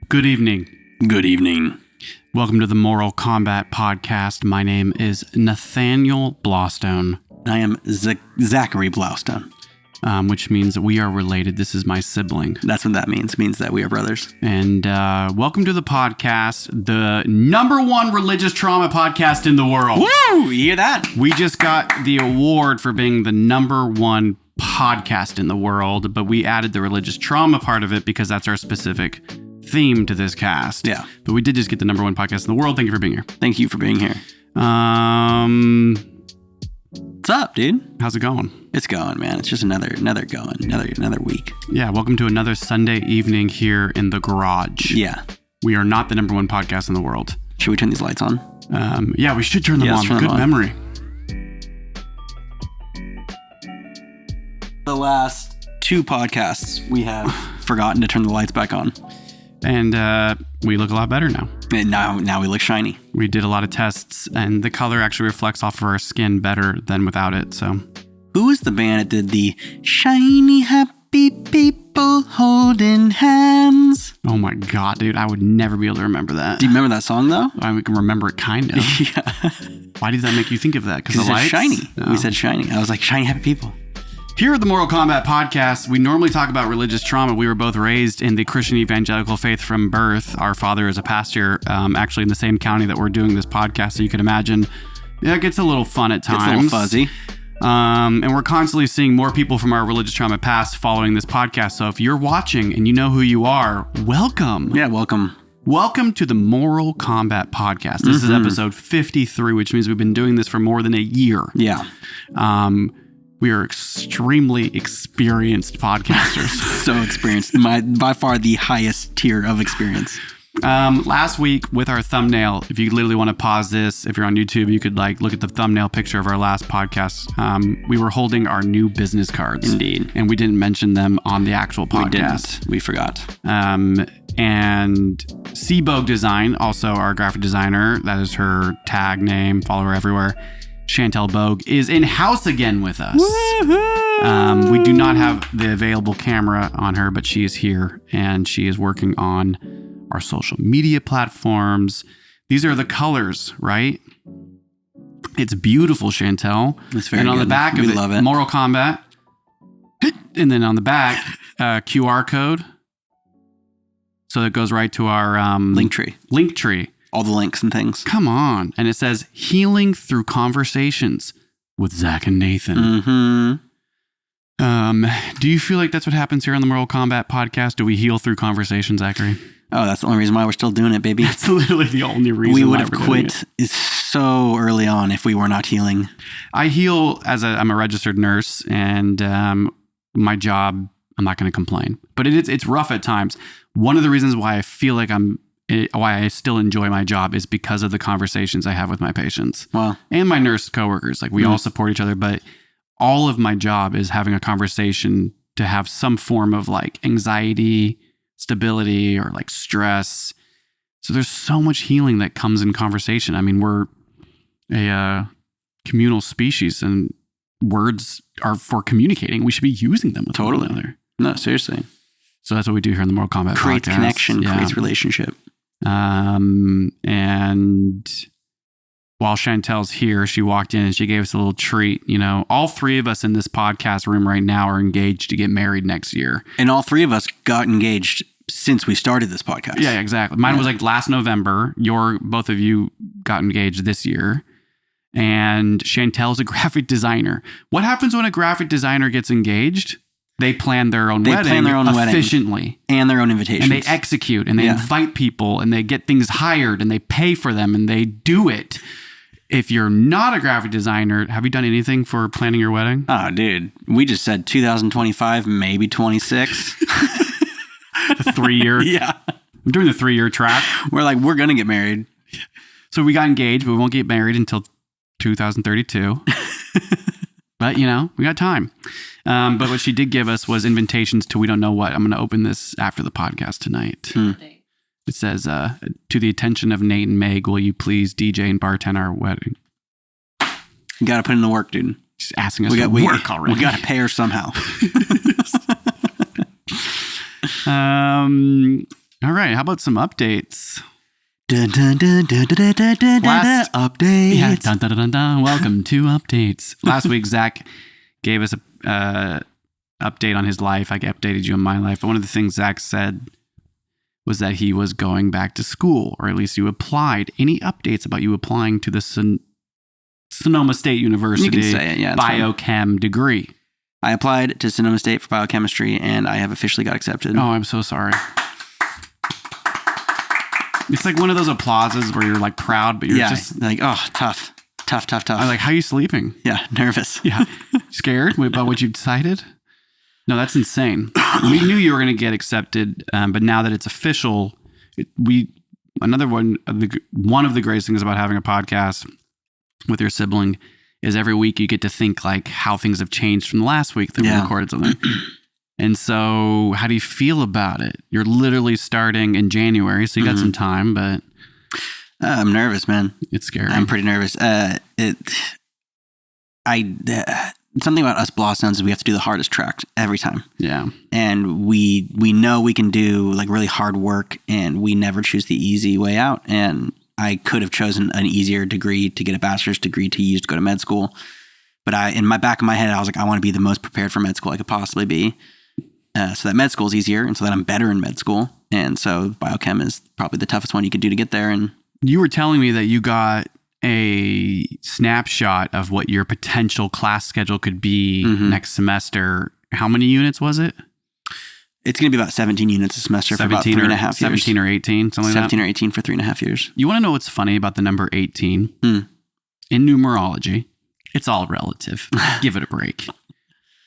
Good evening. Good evening. Welcome to the Moral Combat Podcast. My name is Nathaniel Blawstone. I am Zachary Blawstone. Which means that we are related. This is my sibling. That's what that means. It means that we are brothers. And welcome to the podcast, the number one religious trauma podcast in the world. Woo! You hear that? We just got the award for being the number one podcast in the world, but we added the religious trauma part of it because that's our specific theme to this cast. Yeah. But we did just get the number one podcast in the world. Thank you for being here. Thank you for being here. What's up, dude? How's it going? It's going, man. It's just another week. Yeah, welcome to another Sunday evening here in the garage. Yeah. We are not the number one podcast in the world. Should we turn these lights on? Yeah, we should turn them on. Good memory. The last two podcasts, we have forgotten to turn the lights back on. And we look a lot better now. And now we look shiny. We did a lot of tests, and the color actually reflects off of our skin better than without it. So, who was the band that did the shiny happy people holding hands? Oh my God, dude. I would never be able to remember that. Do you remember that song, though? I can remember it kind of. Yeah. Why did that make you think of that? Because the lights? Shiny. No. We said shiny. I was like, shiny happy people. Here at the Moral Combat Podcast, we normally talk about religious trauma. We were both raised in the Christian evangelical faith from birth. Our father is a pastor, actually in the same county that we're doing this podcast. So you can imagine, it gets a little fun at times. It's a little fuzzy. And we're constantly seeing more people from our religious trauma past following this podcast. So if you're watching and you know who you are, welcome. Yeah, welcome. Welcome to the Moral Combat Podcast. This is episode 53, which means we've been doing this for more than a year. Yeah. We are extremely experienced podcasters. So experienced. By far the highest tier of experience. Last week with our thumbnail, if you literally want to pause this, if you're on YouTube, you could look at the thumbnail picture of our last podcast. We were holding our new business cards. Indeed. And we didn't mention them on the actual podcast. We forgot. And Seabogue Design, also our graphic designer, that is her tag name, follow her everywhere. Chantelle Bogue is in-house again with us. We do not have the available camera on her, but she is here and she is working on our social media platforms. These are the colors, right? It's beautiful, Chantelle. It's very And on good. the back of we love it. Moral Combat. And then on the back, QR code. So it goes right to our Linktree. All the links and things. Come on. And it says healing through conversations with Zach and Nathan. Mm-hmm. Do you feel like that's what happens here on the Moral Combat Podcast? Do we heal through conversation, Zachary? Oh, that's the only reason why we're still doing it, baby. That's literally the only reason we would have quit so early on if we were not healing. I heal I'm a registered nurse, and my job, I'm not going to complain, but it's rough at times. One of the reasons why I feel like why I still enjoy my job is because of the conversations I have with my patients. Wow. And my nurse coworkers. We all support each other, but all of my job is having a conversation to have some form of anxiety, stability, or stress. So there's so much healing that comes in conversation. I mean, we're a communal species, and words are for communicating. We should be using them with one another. No, seriously. So that's what we do here in the Moral Combat Creates Podcast. Connection, creates relationship. And while Chantelle's here, she walked in and she gave us a little treat. All three of us in this podcast room right now are engaged to get married next year. And all three of us got engaged since we started this podcast. Yeah, exactly. Mine was last November. Both of you got engaged this year. And Chantelle's a graphic designer. What happens when a graphic designer gets engaged? They plan their own wedding efficiently. And their own invitations. And they execute and they invite people and they get things hired and they pay for them and they do it. If you're not a graphic designer, have you done anything for planning your wedding? Oh, dude. We just said 2025, maybe 26. The 3-year. Yeah. I'm doing the 3-year track. We're going to get married. So we got engaged, but we won't get married until 2032. But, we got time. But what she did give us was invitations to we don't know what. I'm going to open this after the podcast tonight. It says, to the attention of Nate and Meg, will you please DJ and bartend our wedding? You got to put in the work, dude. She's asking us to work already. We got to pay her somehow. All right. How about some updates? Dun, dun, dun, dun, dun, dun, dun, Last updates. Yeah. Dun, dun, dun, dun. Welcome to updates. Last week, Zach gave us a update on his life. I updated you on my life. But one of the things Zach said was that he was going back to school, or at least you applied. Any updates about you applying to the Sonoma State University You can say it, yeah, biochem degree? I applied to Sonoma State for biochemistry, and I have officially got accepted. Oh, I'm so sorry. It's like one of those applauses where you're like proud, but you're just like, oh, tough. I'm like, how are you sleeping? Yeah, nervous. Yeah. Scared about what you've decided? No, that's insane. We knew you were going to get accepted, but now that it's official, one of the greatest things about having a podcast with your sibling is every week you get to think like how things have changed from the last week that we recorded something. And so how do you feel about it? You're literally starting in January, so you got some time, but I'm nervous, man. It's scary. I'm pretty nervous. Something about us Blossoms is we have to do the hardest track every time. Yeah. And we know we can do like really hard work, and we never choose the easy way out. And I could have chosen an easier degree to get a bachelor's degree to use to go to med school. But in my back of my head, I was like, I want to be the most prepared for med school I could possibly be. So that med school is easier, and so that I'm better in med school. And so biochem is probably the toughest one you could do to get there. And you were telling me that you got a snapshot of what your potential class schedule could be next semester. How many units was it? It's going to be about 17 units a semester for about 3.5 years. 17 or 18, something like that? 17 or 18 for 3.5 years. You want to know what's funny about the number 18? In numerology, it's all relative. Give it a break.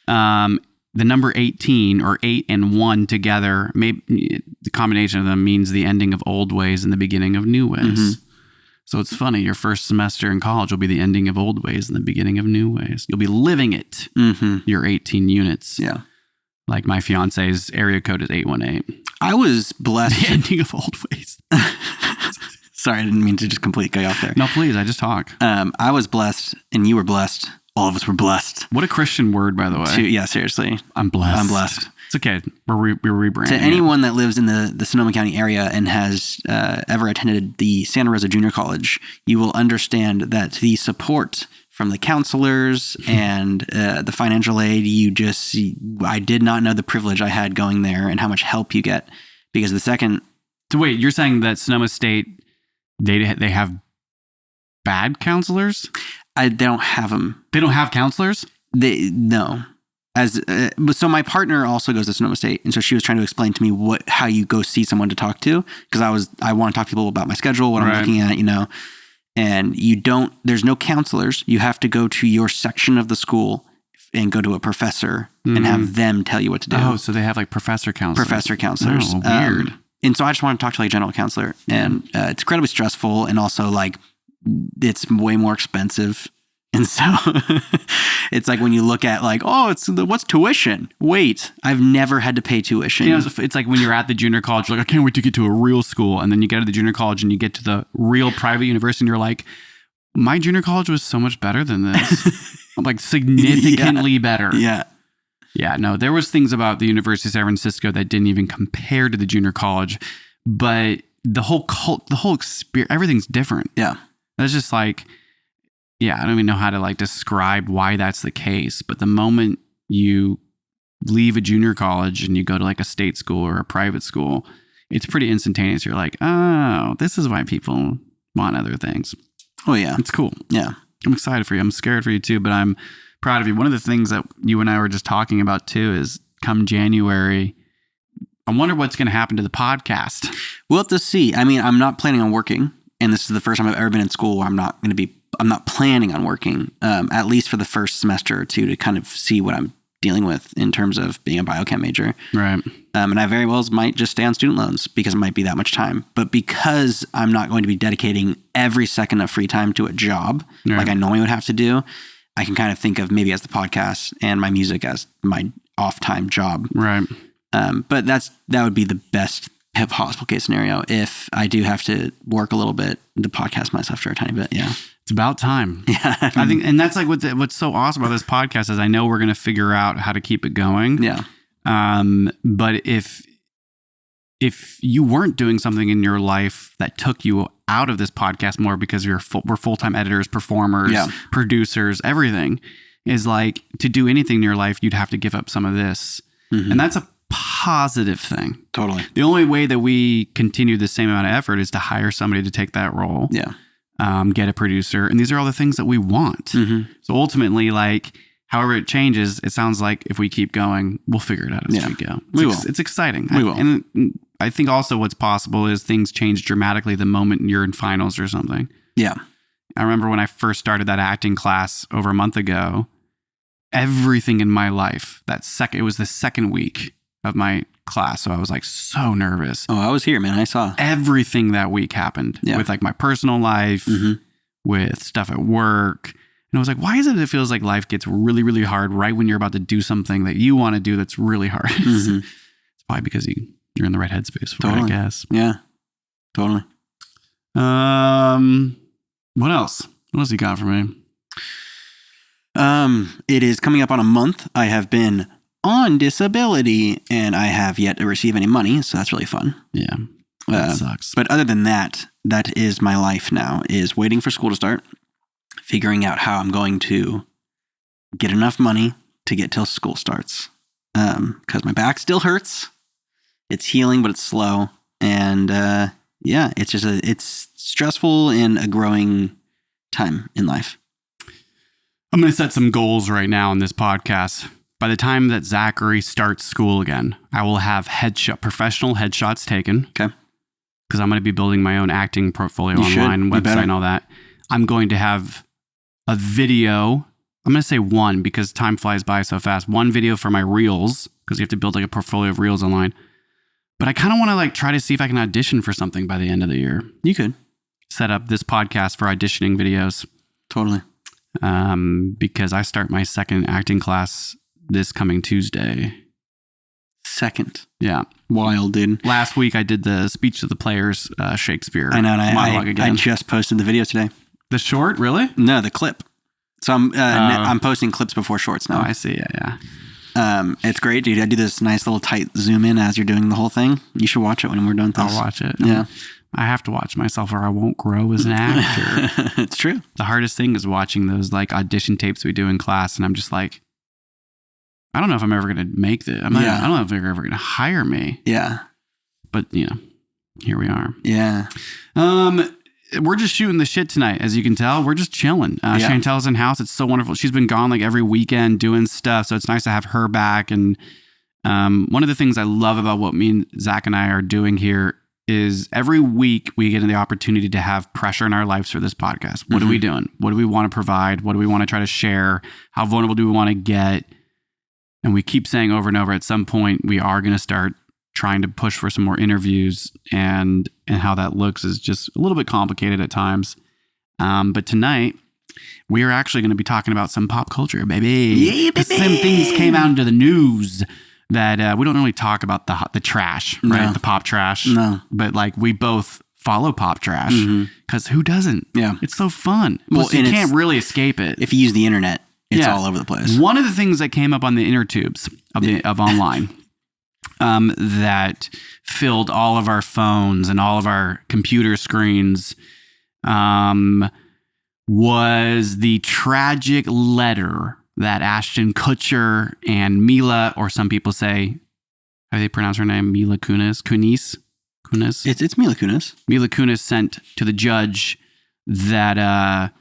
The number 18 or 8 and 1 together, maybe the combination of them means the ending of old ways and the beginning of new ways. So it's funny. Your first semester in college will be the ending of old ways and the beginning of new ways. You'll be living it. Your 18 units. Yeah. Like my fiance's area code is 818. I was blessed. The ending of old ways. Sorry, I didn't mean to just completely go off there. No, please. I just talk. I was blessed, and you were blessed. All of us were blessed. What a Christian word, by the way. Yeah, seriously. I'm blessed. I'm blessed. It's okay. We're rebranding. To anyone that lives in the Sonoma County area and has ever attended the Santa Rosa Junior College, you will understand that the support from the counselors and the financial aid, I did not know the privilege I had going there and how much help you get. Because the second... So wait, you're saying that Sonoma State, they have bad counselors? They don't have them. They don't have counselors? No. So my partner also goes to Sonoma State, and so she was trying to explain to me how you go see someone to talk to, because I want to talk to people about my schedule, what I'm looking at, and there's no counselors. You have to go to your section of the school and go to a professor and have them tell you what to do. Oh, so they have like professor counselors. Professor counselors. Oh, weird. And so I just want to talk to like a general counselor, and it's incredibly stressful, and also like it's way more expensive. And so it's like when you look at like, what's tuition? Wait, I've never had to pay tuition. It's like when you're at the junior college, you're like, I can't wait to get to a real school. And then you get to the junior college and you get to the real private university and you're like, my junior college was so much better than this. Like significantly better. Yeah. Yeah, no, there was things about the University of San Francisco that didn't even compare to the junior college, but the whole experience, everything's different. Yeah. That's just like, yeah, I don't even know how to like describe why that's the case. But the moment you leave a junior college and you go to like a state school or a private school, it's pretty instantaneous. You're like, oh, this is why people want other things. Oh, yeah. It's cool. Yeah. I'm excited for you. I'm scared for you too, but I'm proud of you. One of the things that you and I were just talking about too is come January, I wonder what's going to happen to the podcast. We'll have to see. I mean, I'm not planning on working. And this is the first time I've ever been in school where I'm not planning on working, at least for the first semester or two, to kind of see what I'm dealing with in terms of being a biochem major. Right. And I very well might just stay on student loans because it might be that much time. But because I'm not going to be dedicating every second of free time to a job like I normally would have to do, I can kind of think of maybe as the podcast and my music as my off-time job. Right. But that would be the best possible case scenario if I do have to work a little bit to podcast myself for a tiny bit. Yeah. It's about time. Yeah. I think, and that's like what's so awesome about this podcast is I know we're going to figure out how to keep it going. Yeah. But if if you weren't doing something in your life that took you out of this podcast more because we're full-time editors, performers, producers, everything, is like to do anything in your life, you'd have to give up some of this. Mm-hmm. And that's a positive thing. Totally. The only way that we continue the same amount of effort is to hire somebody to take that role. Yeah. Get a producer. And these are all the things that we want. Mm-hmm. So ultimately, like, however it changes, it sounds like if we keep going, we'll figure it out as we go. It's exciting. We will. And I think also what's possible is things change dramatically the moment you're in finals or something. Yeah. I remember when I first started that acting class over a month ago, everything in my life, it was the second week of my class. So I was like so nervous. Oh, I was here, man. I saw. Everything that week happened with like my personal life, with stuff at work. And I was like, why is it feels like life gets really, really hard right when you're about to do something that you want to do that's really hard? Mm-hmm. It's probably because you're in the right headspace for it, I guess. Yeah, totally. What else? What else you got for me? It is coming up on a month. I have been on disability and I have yet to receive any money. So that's really fun. Yeah. That sucks. But other than that, that is my life now, is waiting for school to start, figuring out how I'm going to get enough money to get till school starts. Cause my back still hurts. It's healing, but it's slow. And, it's stressful and a growing time in life. I'm going to set some goals right now in this podcast. By the time that Zachary starts school again, I will have professional headshots taken. Okay. Because I'm going to be building my own acting portfolio online, website and all that. I'm going to have a video. I'm going to say one because time flies by so fast. One video for my reels, because you have to build like a portfolio of reels online. But I kind of want to like try to see if I can audition for something by the end of the year. You could set up this podcast for auditioning videos. Totally. Because I start my second acting class this coming Tuesday. Second. Yeah. Wild, dude. Last week I did the speech to the players, Shakespeare. I know. And I just posted the video today. The short, really? No, the clip. So I'm posting clips before shorts now. Oh, I see. Yeah. It's great, dude. I do this nice little tight zoom in as you're doing the whole thing. You should watch it when we're done with this. I'll watch it. Yeah. I have to watch myself or I won't grow as an actor. It's true. The hardest thing is watching those like audition tapes we do in class. And I'm just like, I don't know if I'm ever going to make this. I don't know if they're ever going to hire me. Yeah. But, here we are. Yeah. We're just shooting the shit tonight. As you can tell, we're just chilling. Chantelle's in house. It's so wonderful. She's been gone like every weekend doing stuff. So it's nice to have her back. And one of the things I love about what me and Zach and I are doing here is every week we get the opportunity to have pressure in our lives for this podcast. What are we doing? What do we want to provide? What do we want to try to share? How vulnerable do we want to get? And we keep saying over and over, at some point, we are going to start trying to push for some more interviews, and how that looks is just a little bit complicated at times. But tonight, we are actually going to be talking about some pop culture, baby. Yeah, baby. Some things came out into the news that we don't really talk about the trash, right? No. The pop trash. No. But like we both follow pop trash because who doesn't? Yeah. It's so fun. Well, you can't really escape it. If you use the internet, it's all over the place. One of the things that came up on the inner tubes of online that filled all of our phones and all of our computer screens was the tragic letter that Ashton Kutcher and Mila, or some people say, how do they pronounce her name? Mila Kunis? Kunis? It's Mila Kunis. Mila Kunis sent to the judge that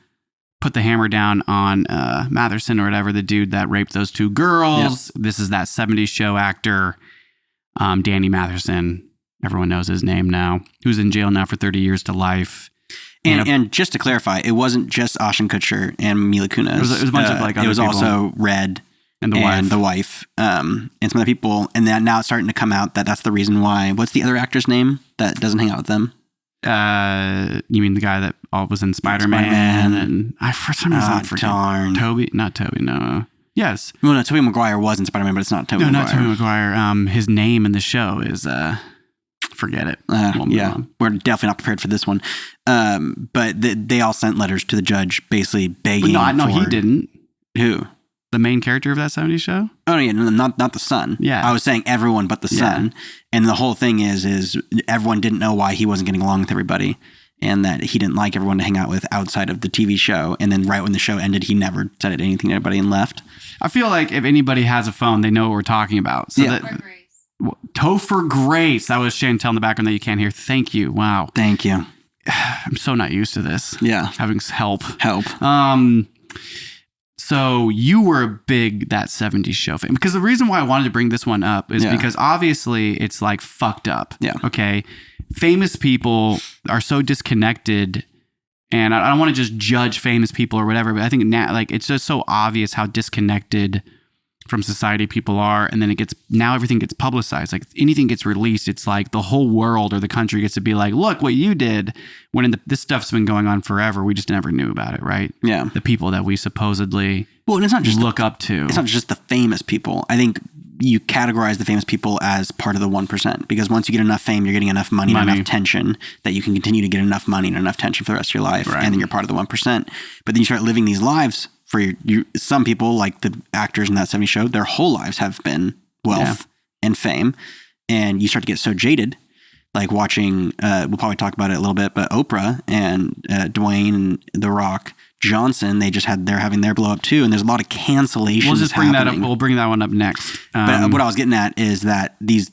put the hammer down on Masterson or whatever, the dude that raped those two girls. Yep. This is that 70s show actor, Danny Masterson. Everyone knows his name now. Who's in jail now for 30 years to life. And just to clarify, it wasn't just Ashton Kutcher and Mila Kunis. It was a bunch of like other people. It was also Red and the wife, and some other people. And then now it's starting to come out that that's the reason why. What's the other actor's name that doesn't hang out with them? You mean the guy that was in Spider-Man? And for some reason I forget. Darn. Not Toby. No. Yes. Well, no, Tobey Maguire was in Spider-Man, but it's not Tobey Maguire. No, not Tobey Maguire. His name in the show is forget it. We're definitely not prepared for this one. But they all sent letters to the judge, basically begging. No, he didn't. Who? The main character of that 70s show? Oh yeah, no, not the son. Yeah. I was saying everyone but the son. And the whole thing is everyone didn't know why he wasn't getting along with everybody, and that he didn't like everyone to hang out with outside of the TV show. And then right when the show ended, he never said anything to anybody and left. I feel like if anybody has a phone, they know what we're talking about. So Topher Grace. That was Chantelle in the background that you can't hear. Thank you. Wow. Thank you. I'm so not used to this. Yeah. Having help. So you were a big That 70s Show fan. Because the reason why I wanted to bring this one up is because obviously it's like fucked up. Yeah. Okay. Famous people are so disconnected, and I don't want to just judge famous people or whatever, but I think now, like, it's just so obvious how disconnected from society people are. And then now everything gets publicized. Like anything gets released, it's like the whole world or the country gets to be like, look what you did, when this stuff's been going on forever. We just never knew about it, right? Yeah. The people that we supposedly and it's not just look up to. It's not just the famous people. I think you categorize the famous people as part of the 1%, because once you get enough fame, you're getting enough money and enough tension that you can continue to get enough money and enough tension for the rest of your life. Right. And then you're part of the 1%. But then you start living these lives for some people, like the actors in That 70s Show, their whole lives have been wealth and fame. And you start to get so jaded, like watching, we'll probably talk about it a little bit, but Oprah and Dwayne and The Rock Johnson, they're having their blow up too. And there's a lot of cancellations. We'll just bring that up. We'll bring that one up next. But what I was getting at is that the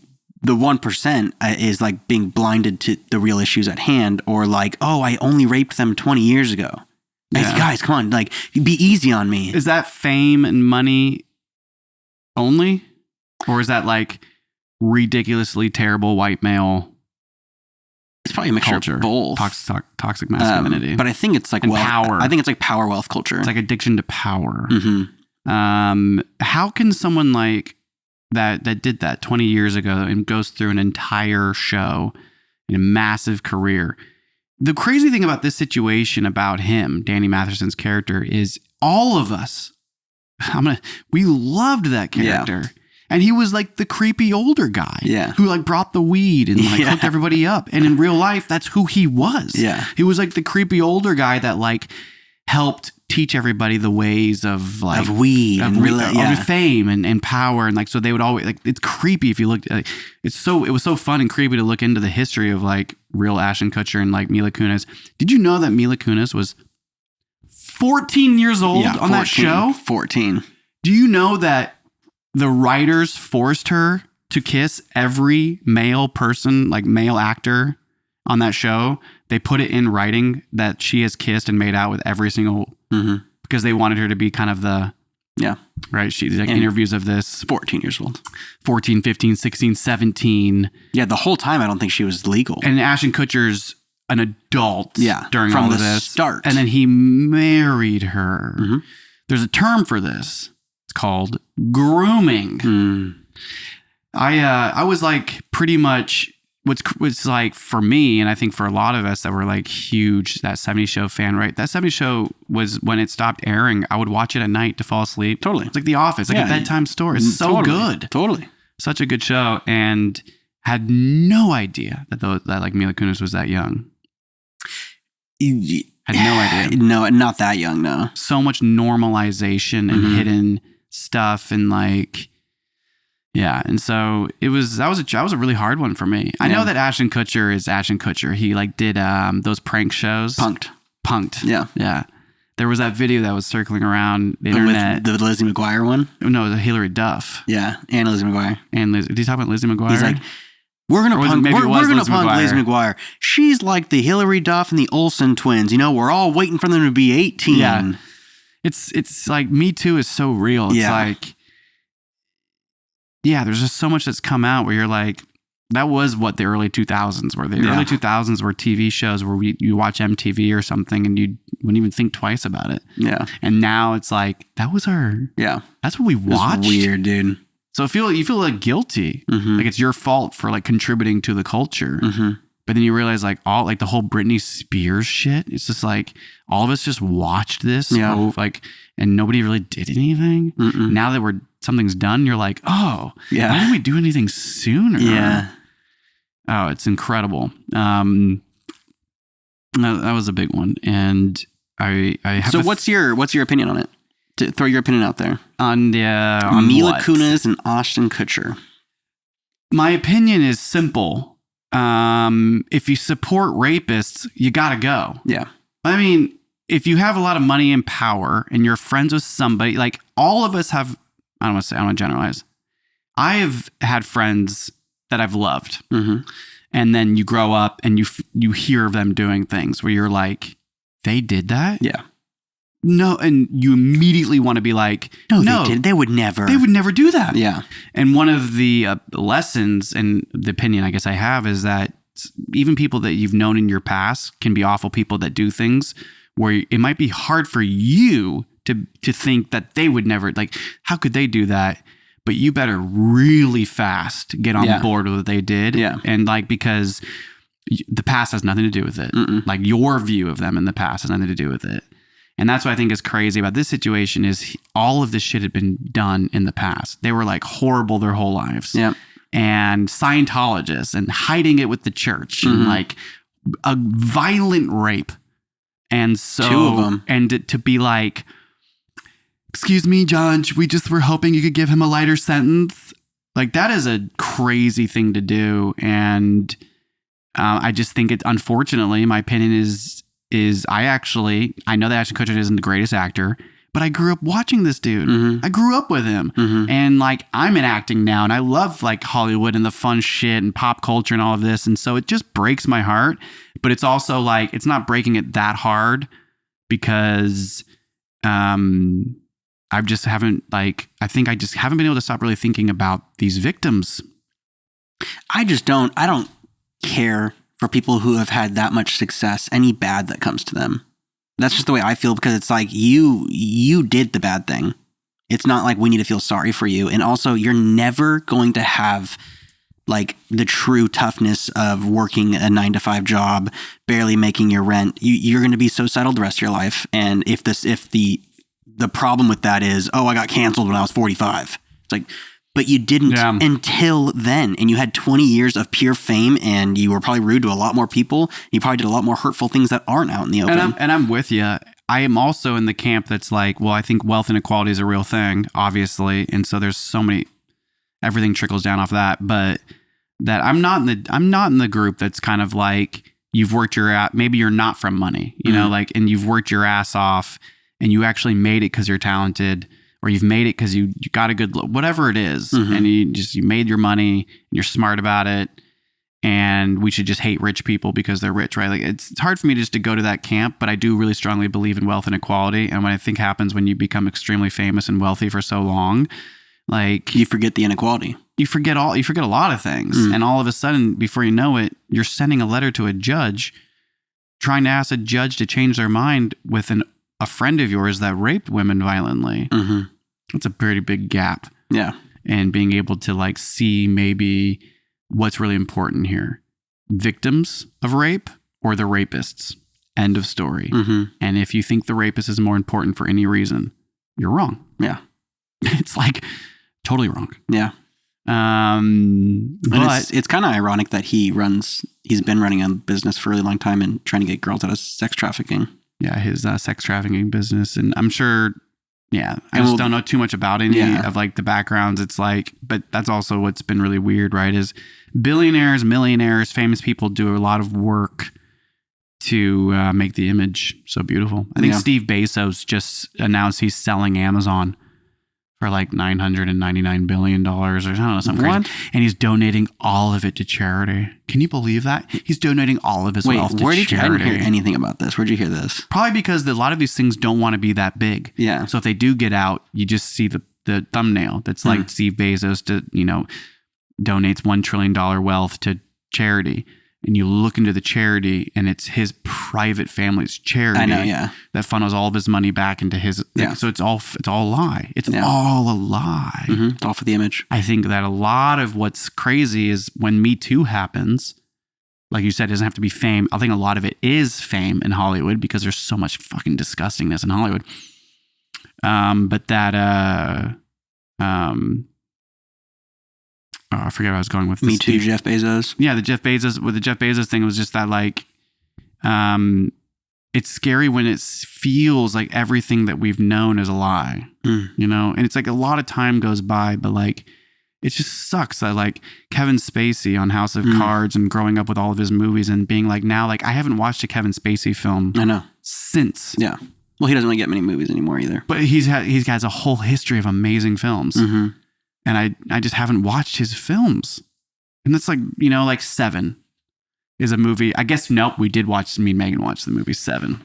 1% is like being blinded to the real issues at hand, or like, oh, I only raped them 20 years ago. Like, guys, come on, like, be easy on me. Is that fame and money only? Or is that like ridiculously terrible white male It's probably a mixture culture, of both. Toxic masculinity. But I think it's like power. I think it's like power wealth culture. It's like addiction to power. Mm-hmm. How can someone like that did that 20 years ago and goes through an entire show and a massive career? The crazy thing about this situation about him, Danny Matherson's character, is all of us, we loved that character. Yeah. And he was like the creepy older guy who like brought the weed and like hooked everybody up. And in real life, that's who he was. Yeah. He was like the creepy older guy that like helped teach everybody the ways of like of weed of fame and power. And like, so they would always like, it's creepy if you look at it was so fun and creepy to look into the history of like real Ashton Kutcher and like Mila Kunis. Did you know that Mila Kunis was 14 years old on that show? 14. Do you know that the writers forced her to kiss every male person, like male actor on that show? They put it in writing that she has kissed and made out with every single, because they wanted her to be kind of the, right? She's like interviews of this. 14 years old. 14, 15, 16, 17. Yeah, the whole time I don't think she was legal. And Ashton Kutcher's an adult during from all the of this. Start. And then he married her. Mm-hmm. There's a term for this. It's called grooming. I was like pretty much what's like for me, and I think for a lot of us that were like huge That 70s Show fan, right? That 70s Show was, when it stopped airing, I would watch it at night to fall asleep. Totally. It's like The Office, like a bedtime story. It's so good. Totally. Such a good show, and had no idea that like Mila Kunis was that young. Had no idea. No, not that young, no. So much normalization and hidden stuff, and like, and so that was a really hard one for me. I know that Ashton Kutcher is Ashton Kutcher. He like did those prank shows. Punked. Yeah. There was that video that was circling around the internet. The Lizzie McGuire one? No, the Hillary Duff. Yeah, and Lizzie McGuire. Did he talk about Lizzie McGuire? He's like, we're gonna punk Lizzie McGuire. She's like the Hillary Duff and the Olsen twins. You know, we're all waiting for them to be 18. Yeah. It's like Me Too is so real. It's like, there's just so much that's come out where you're like, that was what the early 2000s were. The early 2000s were TV shows where you watch MTV or something and you wouldn't even think twice about it. Yeah. And now it's like, that was that's what we watched. It's weird, dude. So you feel like guilty. Like it's your fault for like contributing to the culture. But then you realize like the whole Britney Spears shit. It's just like all of us just watched this, and nobody really did anything. Now that something's done, you're like, why didn't we do anything sooner? Yeah. Oh, it's incredible. That was a big one, and I have. So what's your opinion on it? To throw your opinion out there. On Mila what? Kunis and Ashton Kutcher. My opinion is simple. If you support rapists, you gotta go. Yeah. I mean, if you have a lot of money and power and you're friends with somebody, like all of us have, I don't want to generalize. I have had friends that I've loved. Mm-hmm. And then you grow up and you hear of them doing things where you're like, they did that? Yeah. No, and you immediately want to be like, no, they did. They would never. They would never do that. Yeah. And one of the lessons and the opinion I guess I have is that even people that you've known in your past can be awful people that do things where it might be hard for you to think that they would never, like, how could they do that? But you better really fast get on board with what they did. Yeah. And like, because the past has nothing to do with it. Mm-mm. Like your view of them in the past has nothing to do with it. And that's what I think is crazy about this situation is all of this shit had been done in the past. They were like horrible their whole lives. Yeah. And Scientologists and hiding it with the church and like a violent rape. And so, 2 of them. And to be like, excuse me, Judge, we just were hoping you could give him a lighter sentence. Like that is a crazy thing to do. And I just think it, unfortunately, my opinion is I know that Ashton Kutcher isn't the greatest actor, but I grew up watching this dude. Mm-hmm. I grew up with him. Mm-hmm. And like, I'm in acting now and I love like Hollywood and the fun shit and pop culture and all of this. And so it just breaks my heart, but it's also like, it's not breaking it that hard because, I just haven't been able to stop really thinking about these victims. I don't care for people who have had that much success, any bad that comes to them. That's just the way I feel because it's like you did the bad thing. It's not like we need to feel sorry for you. And also you're never going to have like the true toughness of working a 9-to-5 job, barely making your rent. You're going to be so settled the rest of your life. And if the problem with that is, oh, I got canceled when I was 45. It's like, but you didn't until then. And you had 20 years of pure fame and you were probably rude to a lot more people. You probably did a lot more hurtful things that aren't out in the open. And I'm with you. I am also in the camp that's like, well, I think wealth inequality is a real thing, obviously. And so there's so many, everything trickles down off that. But that I'm not in the group that's kind of like, you've worked your ass, maybe you're not from money, you know, like, and you've worked your ass off and you actually made it because you're talented. Or you've made it because you got a good, whatever it is, and you made your money and you're smart about it, and we should just hate rich people because they're rich, right? Like it's hard for me just to go to that camp, but I do really strongly believe in wealth inequality, and what I think happens when you become extremely famous and wealthy for so long, like you forget the inequality. You forget a lot of things, and all of a sudden, before you know it, you're sending a letter to a judge, trying to ask a judge to change their mind with a friend of yours that raped women violently. Mm-hmm. It's a pretty big gap. Yeah. And being able to like see maybe what's really important here. Victims of rape or the rapists. End of story. Mm-hmm. And if you think the rapist is more important for any reason, you're wrong. Yeah. It's like totally wrong. Yeah. But it's kind of ironic that he's been running a business for a really long time and trying to get girls out of sex trafficking. Yeah. His sex trafficking business. And I'm sure, yeah, I just don't know too much about any of like the backgrounds. It's like, but that's also what's been really weird, right? Is billionaires, millionaires, famous people do a lot of work to make the image so beautiful. I think Steve Bezos just announced he's selling Amazon for like $999 billion or I don't know, something crazy. And he's donating all of it to charity. Can you believe that? He's donating all of his wealth to charity. I didn't hear anything about this. Where'd you hear this? Probably because a lot of these things don't want to be that big. Yeah. So if they do get out, you just see the thumbnail that's like Steve Bezos donates $1 trillion wealth to charity. And you look into the charity and it's his private family's charity. I know, yeah. That funnels all of his money back into his. Yeah. So it's all a lie. It's all a lie. Mm-hmm. It's all for the image. I think that a lot of what's crazy is when Me Too happens, like you said, it doesn't have to be fame. I think a lot of it is fame in Hollywood because there's so much fucking disgustingness in Hollywood. But that, I forget where I was going with this. Me Too, Jeff Bezos. Yeah, the Jeff Bezos thing was just that like, it's scary when it feels like everything that we've known is a lie, you know? And it's like a lot of time goes by, but like, it just sucks that like Kevin Spacey on House of Cards and growing up with all of his movies and being like, now, like I haven't watched a Kevin Spacey film since. Yeah. Well, he doesn't really get many movies anymore either. But he has a whole history of amazing films. And I just haven't watched his films. And that's like, you know, like Seven is a movie. I guess, nope, we did watch, me and Megan watched the movie Seven.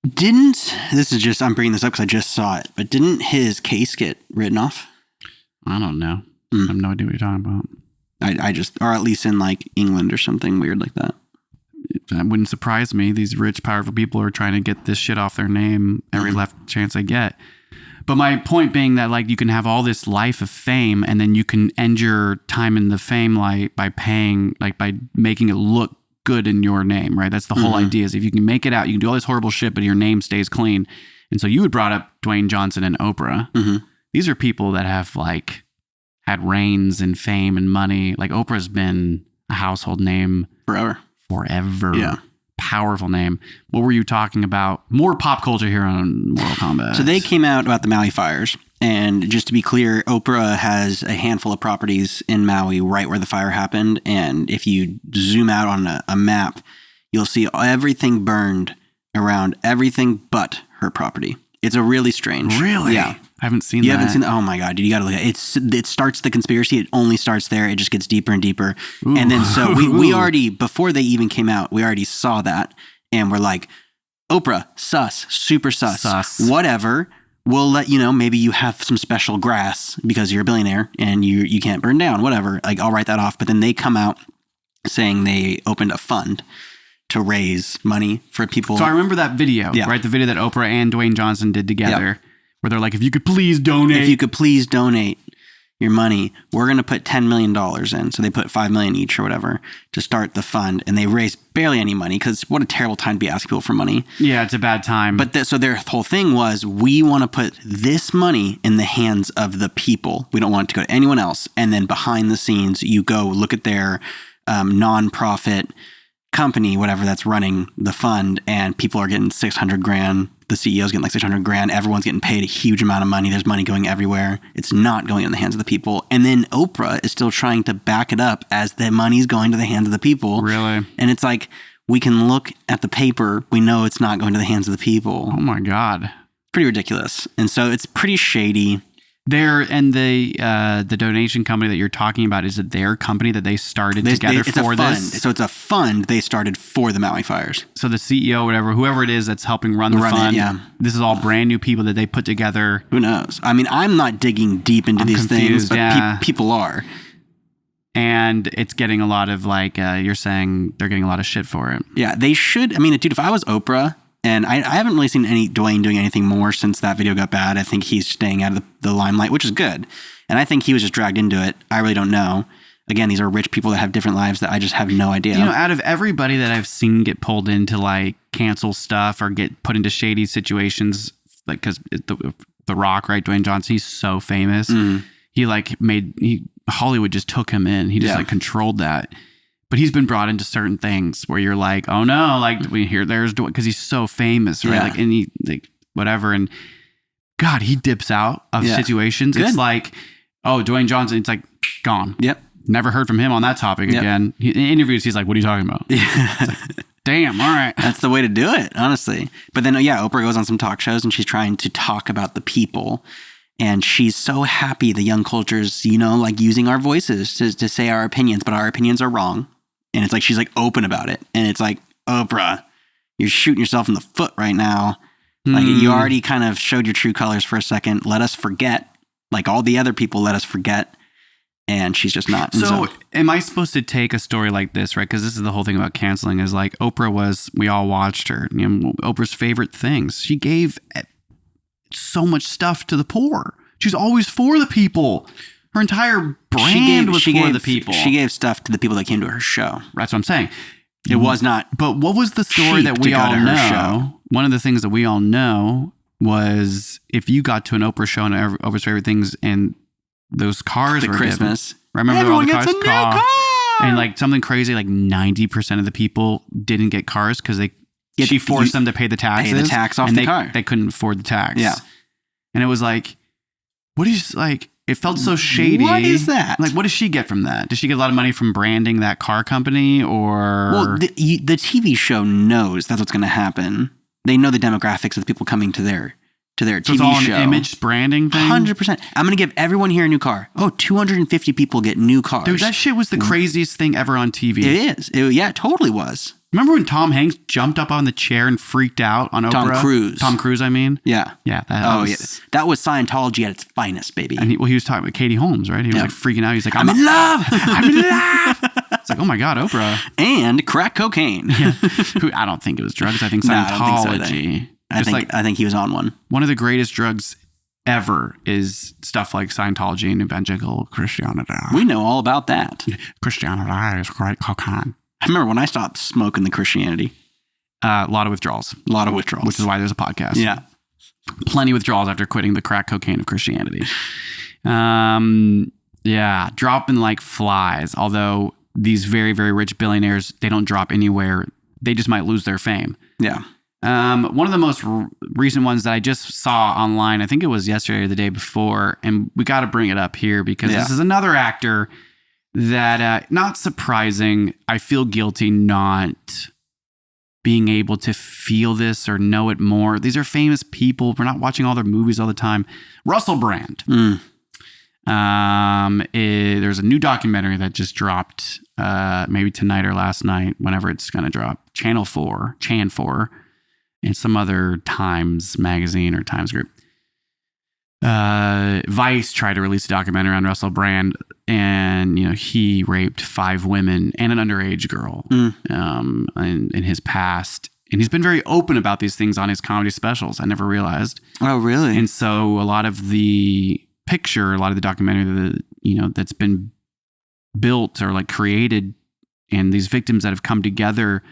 I'm bringing this up because I just saw it, but didn't his case get written off? I don't know. I have no idea what you're talking about. Or at least in like England or something weird like that. That wouldn't surprise me. These rich, powerful people are trying to get this shit off their name every left chance they get. But my point being that like you can have all this life of fame and then you can end your time in the fame light by paying, like by making it look good in your name, right? That's the whole idea, is if you can make it out, you can do all this horrible shit, but your name stays clean. And so you had brought up Dwayne Johnson and Oprah. These are people that have like had reigns and fame and money. Like Oprah's been a household name forever. Yeah. Powerful name. What were you talking about? More pop culture here on Mortal Kombat. So they came out about the Maui fires. And just to be clear, Oprah has a handful of properties in Maui right where the fire happened. And if you zoom out on a map, you'll see everything burned around everything but her property. It's a really strange. Really? Yeah. I haven't seen that. You haven't seen that? Oh my God, dude, you got to look at it. It starts the conspiracy. It only starts there. It just gets deeper and deeper. Ooh. And then so we already, before they even came out, we already saw that. And we're like, Oprah, sus, super sus. Whatever. We'll let you know, maybe you have some special grass because you're a billionaire and you can't burn down, whatever. Like, I'll write that off. But then they come out saying they opened a fund to raise money for people. So I remember that video, right? The video that Oprah and Dwayne Johnson did together, where they're like, if you could please donate your money, we're going to put $10 million in. So they put $5 million each or whatever to start the fund. And they raised barely any money because what a terrible time to be asking people for money. Yeah, it's a bad time. But so their whole thing was, we want to put this money in the hands of the people. We don't want it to go to anyone else. And then behind the scenes, you go look at their nonprofit company, whatever that's running the fund, and people are getting $600,000. The CEO's getting like $600,000. Everyone's getting paid a huge amount of money. There's money going everywhere. It's not going in the hands of the people. And then Oprah is still trying to back it up as the money's going to the hands of the people. Really? And it's like, we can look at the paper. We know it's not going to the hands of the people. Oh my God. Pretty ridiculous. And so it's pretty shady. The donation company that you're talking about, is it their company that they started together for this? So it's a fund they started for the Maui fires. So the CEO, whoever it is that's helping run the fund, this is all brand new people that they put together. Who knows? I mean, I'm not digging deep into these things, but people are. And it's getting a lot of you're saying they're getting a lot of shit for it. Yeah, they should. I mean, dude, if I was Oprah, and I haven't really seen Dwayne doing anything more since that video got bad. I think he's staying out of the limelight, which is good. And I think he was just dragged into it. I really don't know. Again, these are rich people that have different lives that I just have no idea. You know, out of everybody that I've seen get pulled into cancel stuff or get put into shady situations, because the Rock, right? Dwayne Johnson, he's so famous. Hollywood just took him in. He just controlled that. But he's been brought into certain things where you're like, oh no, there's Dwayne, because he's so famous, right? Yeah. Whatever. And God, he dips out of situations. Good. It's like, oh, Dwayne Johnson, it's like gone. Yep. Never heard from him on that topic again. In interviews, he's like, what are you talking about? Yeah. Damn, all right. That's the way to do it, honestly. But then, Oprah goes on some talk shows and she's trying to talk about the people. And she's so happy the young culture's, using our voices to say our opinions, but our opinions are wrong. And it's like, she's open about it. And it's like, Oprah, you're shooting yourself in the foot right now. You already kind of showed your true colors for a second. Let us forget, all the other people let us forget. And she's just not. So am I supposed to take a story like this, right? Because this is the whole thing about canceling, is Oprah we all watched her. Oprah's favorite things. She gave so much stuff to the poor. She's always for the people. Her entire brand was for the people. She gave stuff to the people that came to her show. That's what I'm saying. It was not. But what was the story that we all know? One of the things that we all know was, if you got to an Oprah show and Oprah's favorite things, and those cars were Christmas. Given, remember everyone all the gets cars? A new car. And something crazy, 90% of the people didn't get cars because they she forced them to pay the taxes. Pay the tax off and the car. They couldn't afford the tax. Yeah. And it was like, what is like? It felt so shady. What is that? Like, what does she get from that? Does she get a lot of money from branding that car company, or? Well, the TV show knows that's what's going to happen. They know the demographics of the people coming to their TV it's all show. An image branding thing. 100%. I'm going to give everyone here a new car. 250 people get new cars. Dude, that shit was the craziest thing ever on TV. It is. It totally was. Remember when Tom Hanks jumped up on the chair and freaked out on Oprah? Tom Cruise, I mean. Yeah. Yeah. That was Scientology at its finest, baby. And he was talking with Katie Holmes, right? He was like freaking out. He's like, I'm in love. I'm in love. It's like, oh my God, Oprah. And crack cocaine. Yeah. I don't think it was drugs. I think Scientology. I think he was on one. One of the greatest drugs ever is stuff like Scientology and evangelical Christianity. We know all about that. Christianity is great cocaine. I remember when I stopped smoking the Christianity. A lot of withdrawals. Which is why there's a podcast. Yeah. Plenty of withdrawals after quitting the crack cocaine of Christianity. Yeah. Dropping like flies. Although these very, very rich billionaires, they don't drop anywhere. They just might lose their fame. Yeah. One of the most recent ones that I just saw online, I think it was yesterday or the day before, and we got to bring it up here because this is another actor that, not surprising, I feel guilty not being able to feel this or know it more. These are famous people. We're not watching all their movies all the time. Russell Brand. There's a new documentary that just dropped maybe tonight or last night, whenever it's going to drop. Channel 4, Chan 4, and some other Times magazine or Times group. Vice tried to release a documentary on Russell Brand, and he raped 5 women and an underage girl in his past, and he's been very open about these things on his comedy specials. I never realized. Oh, really? And so a lot of the documentary that's been built or like created, and these victims that have come together.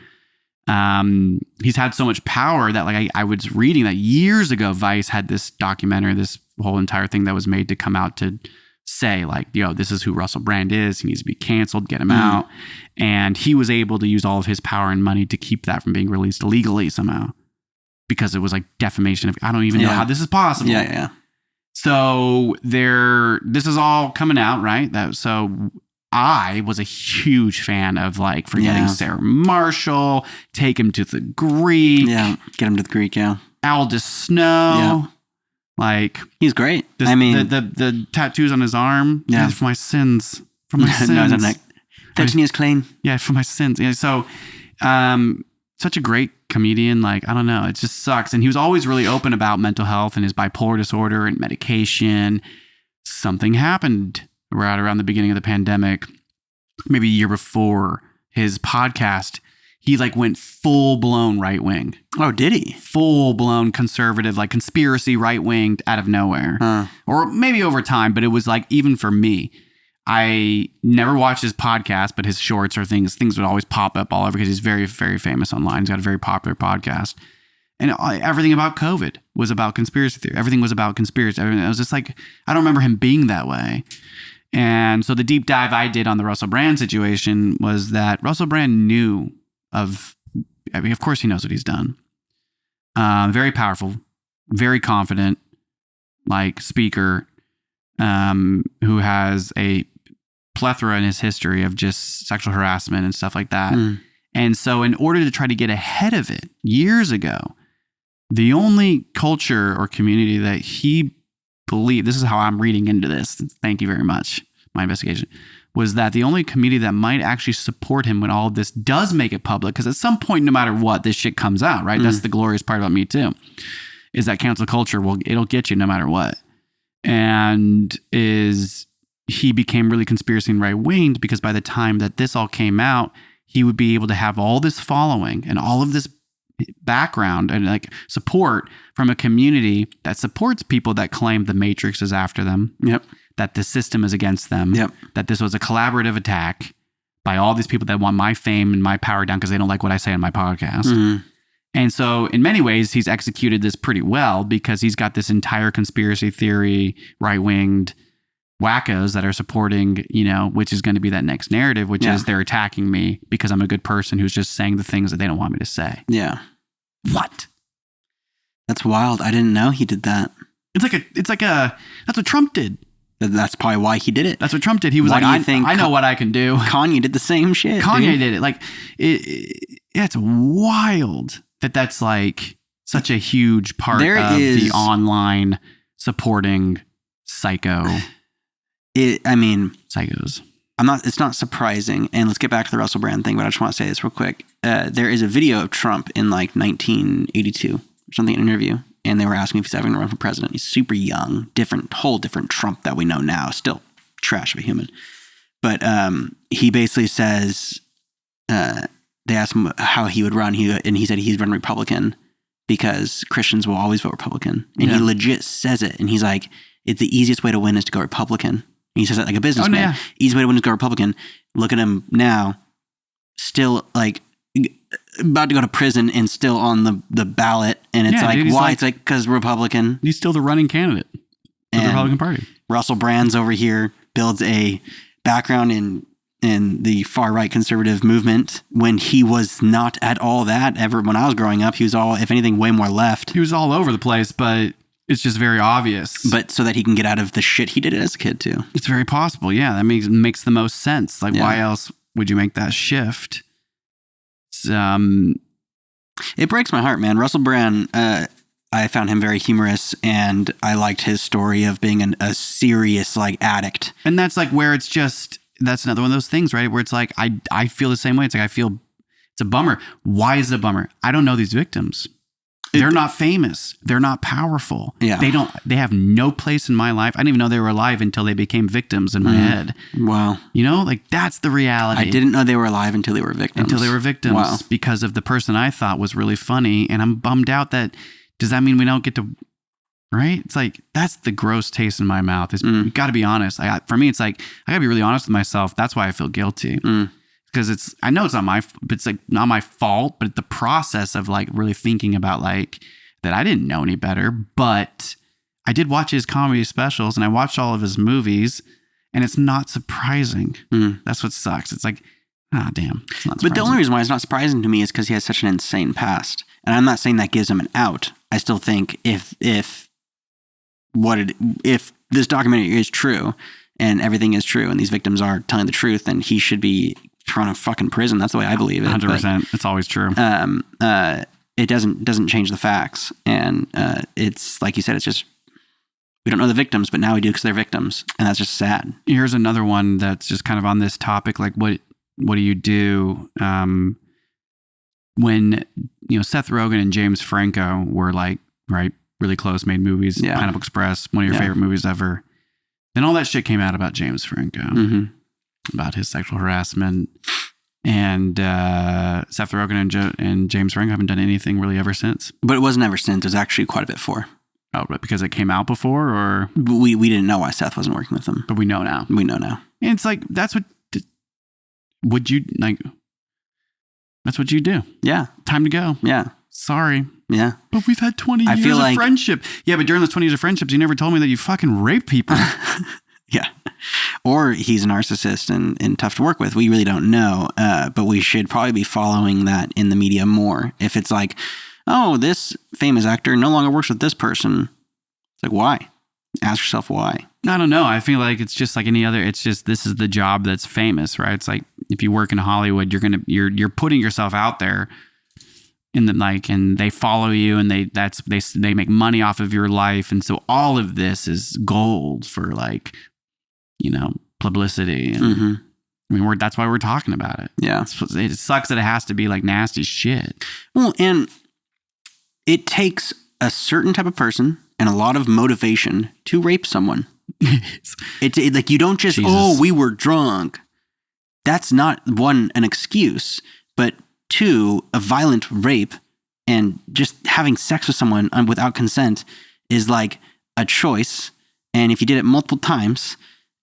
He's had so much power that like I was reading that years ago, Vice had this documentary, this whole entire thing that was made to come out to say like, this is who Russell Brand is. He needs to be canceled, get him out. And he was able to use all of his power and money to keep that from being released legally somehow, because it was like defamation of, I don't even know how this is possible. Yeah. So this is all coming out, right? So I was a huge fan of like Forgetting Sarah Marshall, Take Him to the Greek. Yeah, Get Him to the Greek, yeah. Aldous Snow. Yeah. Like, he's great. The tattoos on his arm. Yeah. For my sins. For my sins. No, like, 13 years clean. Yeah, for my sins. Yeah, so, such a great comedian. Like, I don't know. It just sucks. And he was always really open about mental health and his bipolar disorder and medication. Something happened right around the beginning of the pandemic, maybe a year before. His podcast, he like went full blown right wing. Oh, did he? Full blown conservative, like conspiracy right wing out of nowhere. Or maybe over time, but it was like, even for me, I never watched his podcast, but his shorts or things would always pop up all over because he's very, very famous online. He's got a very popular podcast. And everything about COVID was about conspiracy theory. Everything was about conspiracy. It was just like, I don't remember him being that way. And so the deep dive I did on the Russell Brand situation was that Russell Brand knew of course he knows what he's done. Very powerful, very confident, like speaker, who has a plethora in his history of just sexual harassment and stuff like that. And so in order to try to get ahead of it years ago, the only culture or community that he believed, this is how I'm reading into this, thank you very much, my investigation, was that the only community that might actually support him when all of this does make it public, because at some point, no matter what, this shit comes out, right? That's the glorious part about Me Too, is that cancel culture, it'll get you no matter what. And he became really conspiracy and right-winged because by the time that this all came out, he would be able to have all this following and all of this background and like support from a community that supports people that claim the Matrix is after them. Yep. That the system is against them. Yep. That this was a collaborative attack by all these people that want my fame and my power down because they don't like what I say on my podcast. And so in many ways, he's executed this pretty well because he's got this entire conspiracy theory, right-winged wackos that are supporting, which is going to be that next narrative, which is they're attacking me because I'm a good person who's just saying the things that they don't want me to say. Yeah. What? That's wild. I didn't know he did that. It's like a, that's what Trump did. That's probably why he did it. That's what Trump did. He was Why like, do you think I know what I can do. Kanye did the same shit. Kanye did it. Like, it's wild that's like such a huge part of the online supporting psychos. It's not surprising. And let's get back to the Russell Brand thing, but I just want to say this real quick. There is a video of Trump in like 1982 or something, an interview. And they were asking if he's ever going to run for president. He's super young, whole different Trump that we know now. Still trash of a human. But he basically says, they asked him how he would run. And he said he'd run Republican because Christians will always vote Republican. And he legit says it. And he's like, it's the easiest way to win is to go Republican. And he says that like a businessman. Oh, yeah. Easy way to win is to go Republican. Look at him now, still like about to go to prison and still on the ballot. And it's like, why? It's like, because Republican. He's still the running candidate for the Republican Party. Russell Brand's over here builds a background in the far right conservative movement when he was not at all that ever. When I was growing up, he was all, if anything, way more left. He was all over the place, but it's just very obvious. But so that he can get out of the shit he did as a kid too. It's very possible. Yeah. That makes the most sense. Like, why else would you make that shift? It breaks my heart, man. Russell Brand, I found him very humorous, and I liked his story of being a serious like addict. And that's like where it's just, that's another one of those things, right? Where it's like, I feel the same way. It's like, it's a bummer. Why is it a bummer? I don't know these victims. They're not famous. They're not powerful. Yeah. They have no place in my life. I didn't even know they were alive until they became victims in my head. Wow. You know, like that's the reality. I didn't know they were alive until they were victims. Wow. Because of the person I thought was really funny. And I'm bummed out that, does that mean we don't get to, right? It's like, that's the gross taste in my mouth. You got to be honest. For me, it's like, I got to be really honest with myself. That's why I feel guilty. Because I know it's not my fault, but the process of like really thinking about like that I didn't know any better, but I did watch his comedy specials and I watched all of his movies, and it's not surprising. That's what sucks. It's like, damn. It's not surprising. But the only reason why it's not surprising to me is because he has such an insane past. And I'm not saying that gives him an out. I still think if this documentary is true and everything is true and these victims are telling the truth, then he should be thrown in fucking prison. That's the way I believe it. 100%. It's always true. It doesn't change the facts. And it's like you said, it's just, we don't know the victims, but now we do because they're victims. And that's just sad. Here's another one that's just kind of on this topic. Like what do you do when, Seth Rogen and James Franco were like, right, really close, made movies, Pineapple Express, one of your favorite movies ever. Then all that shit came out about James Franco. About his sexual harassment, and Seth Rogen and James Franco haven't done anything really ever since. But it wasn't ever since. It was actually quite a bit before. Oh, but because it came out before, or we didn't know why Seth wasn't working with them. But we know now. We know now. And it's like that's what you do. Yeah, time to go. Yeah, sorry. Yeah, but we've had 20 years of friendship. Yeah, but during those 20 years of friendships, you never told me that you fucking rape people. Yeah. Or he's a narcissist and tough to work with. We really don't know. But we should probably be following that in the media more. If it's like, oh, this famous actor no longer works with this person. It's like, why? Ask yourself why. I don't know. I feel like it's just like any other. It's just, this is the job that's famous, right? It's like if you work in Hollywood, you're putting yourself out there and they follow you and they make money off of your life. And so all of this is gold for like, publicity. And I mean, that's why we're talking about it. Yeah. It sucks that it has to be like nasty shit. Well, and it takes a certain type of person and a lot of motivation to rape someone. Like you don't just, Jesus. We were drunk. That's not one, an excuse, but two, a violent rape and just having sex with someone without consent is like a choice. And if you did it multiple times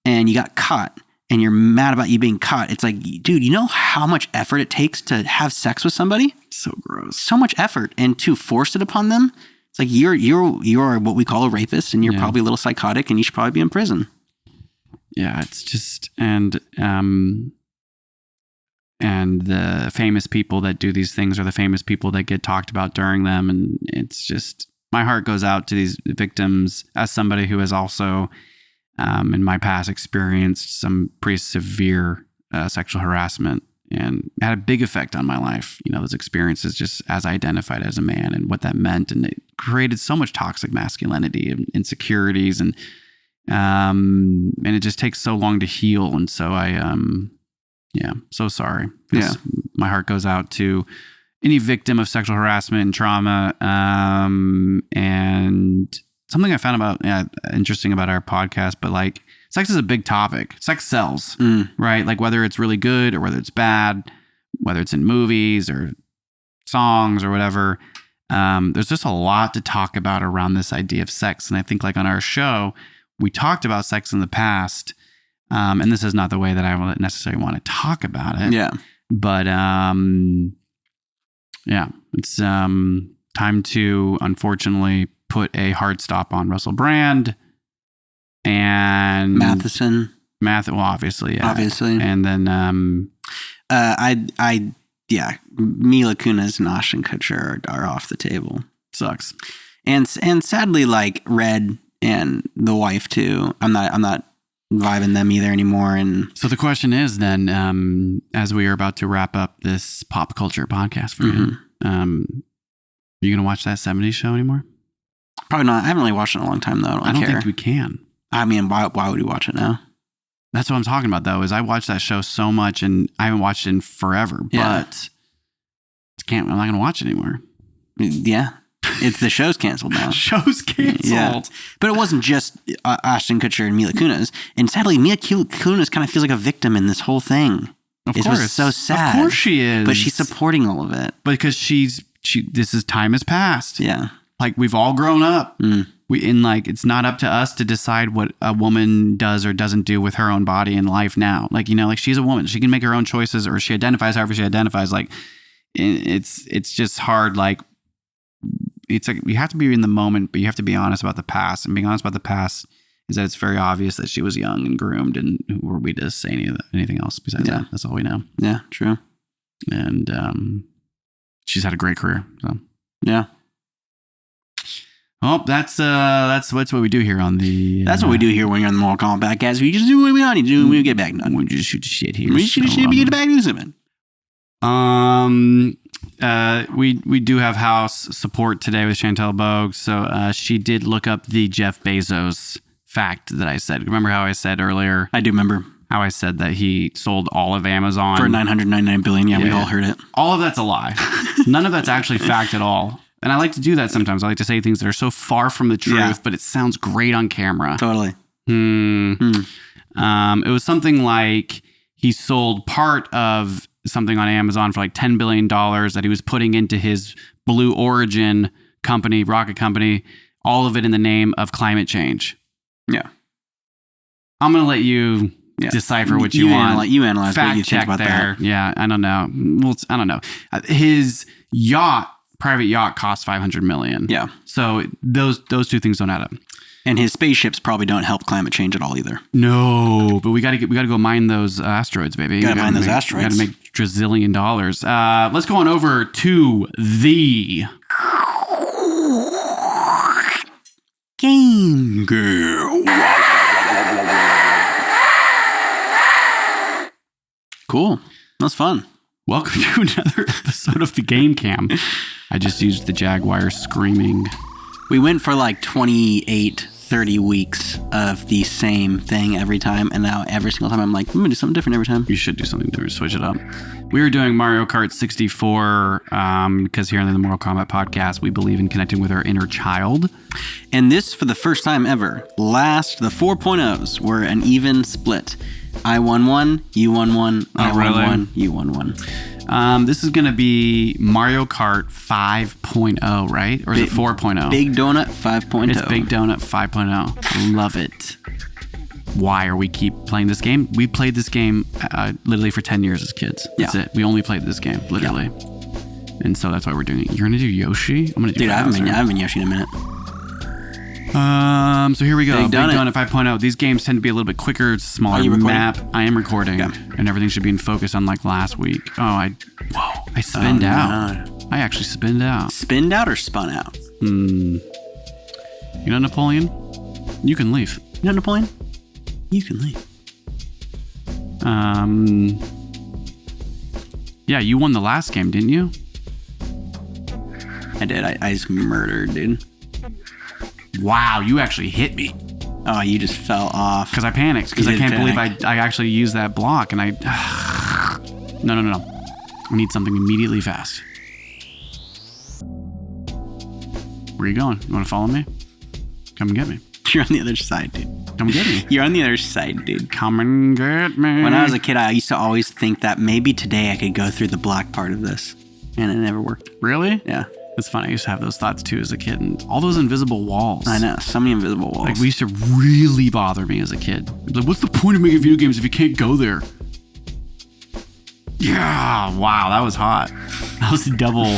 and you got caught and you're mad about you being caught, it's like, dude, you know how much effort it takes to have sex with somebody? So gross. So much effort. And to force it upon them, it's like you're what we call a rapist and you're probably a little psychotic and you should probably be in prison. Yeah, it's just, and and the famous people that do these things are the famous people that get talked about during them. And it's just, my heart goes out to these victims as somebody who has also, in my past, experienced some pretty severe sexual harassment and had a big effect on my life. You know, those experiences just as I identified as a man and what that meant. And it created so much toxic masculinity and insecurities and it just takes so long to heal. And so so sorry. Yeah. My heart goes out to any victim of sexual harassment and trauma. And something I found interesting about our podcast, but like sex is a big topic. Sex sells, right? Like whether it's really good or whether it's bad, whether it's in movies or songs or whatever. There's just a lot to talk about around this idea of sex. And I think like on our show, we talked about sex in the past. And this is not the way that I necessarily want to talk about it. Yeah. But it's time to, unfortunately, put a hard stop on Russell Brand and Matheson. Well, obviously, yeah. Obviously. And then Mila Kunis and Ashton Kutcher are off the table. Sucks. And sadly, like Red and the wife too. I'm not vibing them either anymore. And so the question is then, as we are about to wrap up this pop culture podcast for you, are you going to watch that 70s show anymore? Probably not. I haven't really watched it in a long time though. I don't think we can. I mean, why would we watch it now? That's what I'm talking about though, is I watched that show so much and I haven't watched it in forever, but I'm not going to watch it anymore. Yeah. It's the show's canceled now. Show's canceled. Yeah. But it wasn't just Ashton Kutcher and Mila Kunis. And sadly, Mila Kunis kind of feels like a victim in this whole thing. Of course. It was so sad. Of course she is. But she's supporting all of it. Because time has passed. Yeah. Like we've all grown up. It's not up to us to decide what a woman does or doesn't do with her own body and life now. Like, you know, like she's a woman. She can make her own choices, or she identifies however she identifies. Like it's just hard. Like, it's like you have to be in the moment, but you have to be honest about the past. And being honest about the past is that it's very obvious that she was young and groomed, and who were we to say anything else besides that? That's all we know. Yeah, true. And she's had a great career. So yeah. Oh, that's what we do here on the. That's what we do here when you're on the Moral Kombat podcast. We just do what we want to do when we get back done. We just shoot the shit here. We shoot the shit. We get back to something. We do have house support today with Chantelle Bogue. So she did look up the Jeff Bezos fact that I said. Remember how I said earlier? I do remember how I said that he sold all of Amazon for $999 billion. Yeah, we all heard it. All of that's a lie. None of that's actually fact at all. And I like to do that sometimes. I like to say things that are so far from the truth, but it sounds great on camera. Totally. It was something like he sold part of something on Amazon for like $10 billion that he was putting into his Blue Origin company, rocket company, all of it in the name of climate change. Yeah. I'm going to let you decipher what you want. You analyze fact what you think about there. That. Yeah, I don't know. Well, I don't know. His private yacht cost $500 million. Yeah. So those two things don't add up. And his spaceships probably don't help climate change at all either. No, but we got to go mine those asteroids, baby. Got to mine those asteroids. Got to make $1 trillion. Let's go on over to the Game Girl. Cool. That's fun. Welcome to another episode of the Game Cam. I just used the Jaguar screaming. We went for like 28, 30 weeks of the same thing every time. And now every single time I'm like, I'm going to do something different every time. You should do something different. Switch it up. We were doing Mario Kart 64 because here on the Mortal Kombat podcast, we believe in connecting with our inner child. And this, for the first time ever, the 4.0s were an even split. I won one, you won one, I won one, you won one. This is going to be Mario Kart 5.0, right? Or is it 4.0? Big Donut 5.0. It's Big Donut 5.0. Love it. Why are we keep playing this game? We played this game literally for 10 years as kids. That's it. We only played this game, literally. Yeah. And so that's why we're doing it. You're going to do Yoshi? I'm going to do Dude, I haven't been Yoshi in a minute. So here we go. Big Done It 5.0. These games tend to be a little bit quicker, smaller map. I am recording, and everything should be in focus, unlike last week. I spinned out. No. I actually spinned out. Spinned out or spun out? You know, Napoleon, you can leave. You know, Napoleon, you can leave. Yeah, you won the last game, didn't you? I did. I just murdered, dude. Wow, you actually hit me. Oh, you just fell off. Because I panicked. Because I can't believe I actually used that block. And I... No. I need something immediately fast. Where are you going? You want to follow me? Come and get me. You're on the other side, dude. Come and get me. You're on the other side, dude. Come and get me. When I was a kid, I used to always think that maybe today I could go through the black part of this. And it never worked. Really? Yeah. It's funny. I used to have those thoughts too as a kid. And all those invisible walls. I know. So many invisible walls. Like, we used to really bother me as a kid. Like, what's the point of making video games if you can't go there? Yeah. Wow, that was hot. That was double.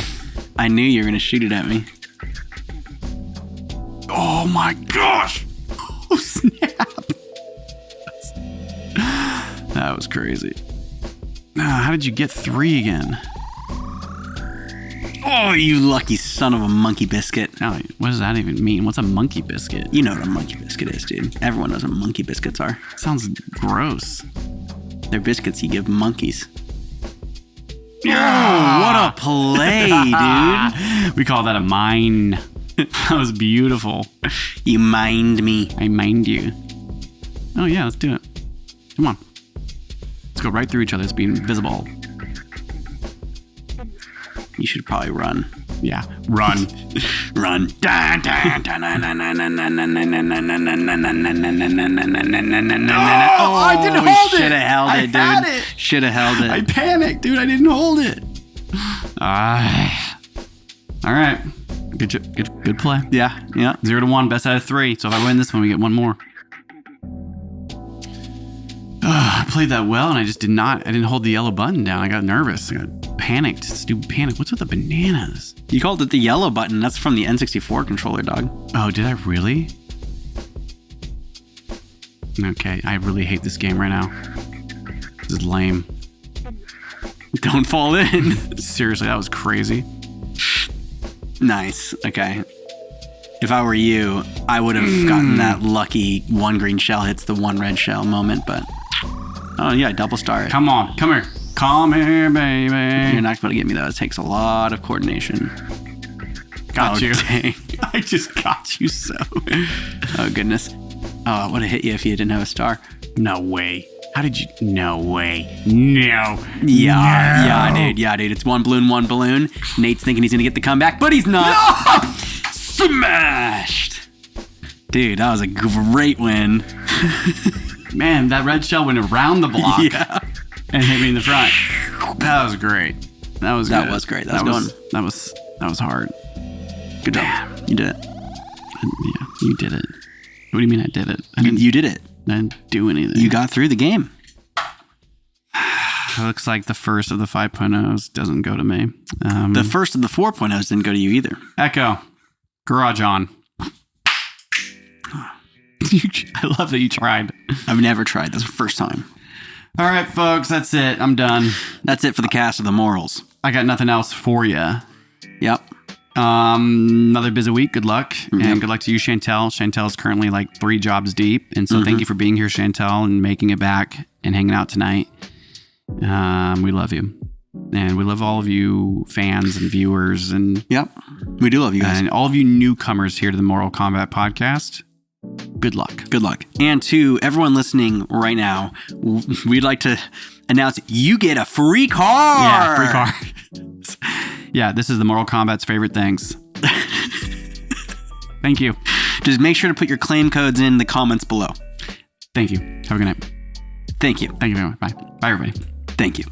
I knew you were going to shoot it at me. Oh my gosh. Oh, snap. That was crazy. How did you get 3 again? Oh, you lucky son of a monkey biscuit. Oh, what does that even mean? What's a monkey biscuit? You know what a monkey biscuit is, dude. Everyone knows what monkey biscuits are. Sounds gross. They're biscuits you give monkeys. Yeah. Oh, what a play, dude. We call that a mine. That was beautiful. You mind me. I mind you. Oh, yeah, let's do it. Come on. Let's go right through each other. Let's be invisible. You should probably run. Yeah, run. Run. Oh, I didn't hold it. Should have held it, dude. I had it. Should have held it. I panicked, dude. I didn't hold it. All right. Good play. Yeah. 0-1, best out of 3. So if I win this one, we get one more. I played that well, and I just I didn't hold the yellow button down. I got nervous. I got panicked. Stupid panic. What's with the bananas? You called it the yellow button. That's from the N64 controller, dog. Oh, did I really? Okay, I really hate this game right now. This is lame. Don't fall in. Seriously, that was crazy. Nice. Okay. If I were you, I would have gotten that lucky 1 green shell hits the 1 red shell moment, but... Oh, yeah, double star it. Come on. Come here. Come here, baby. You're not going to get me, though. It takes a lot of coordination. Got you. Dang. I just got you so. Oh, goodness. Oh, I would have hit you if you didn't have a star. No way. How did you... No way. No. Yeah, dude. It's 1 balloon, 1 balloon. Nate's thinking he's going to get the comeback, but he's not. No! Smashed. Dude, that was a great win. Man, that red shell went around the block and hit me in the front. That was great. That was great. That was hard. Good job. You did it. Yeah, you did it. What do you mean I did it? You did it. I didn't do anything. You got through the game. It looks like the first of the 5.0s doesn't go to me. The first of the 4.0s didn't go to you either. Echo. Garage on. I love that you tried. I've never tried. That's the first time. All right, folks. That's it. I'm done. That's it for the cast of the morals. I got nothing else for you. Yep. Another busy week. Good luck. And good luck to you, Chantelle. Chantelle's currently like 3 jobs deep. And so thank you for being here, Chantelle, and making it back and hanging out tonight. We love you. And we love all of you fans and viewers. And yep. We do love you guys. And all of you newcomers here to the Mortal Kombat podcast. Good luck. Good luck. And to everyone listening right now, we'd like to announce you get a free car. Yeah, free car. Yeah, this is the Mortal Kombat's favorite things. Thank you. Just make sure to put your claim codes in the comments below. Thank you. Have a good night. Thank you. Thank you very much. Bye. Bye, everybody. Thank you.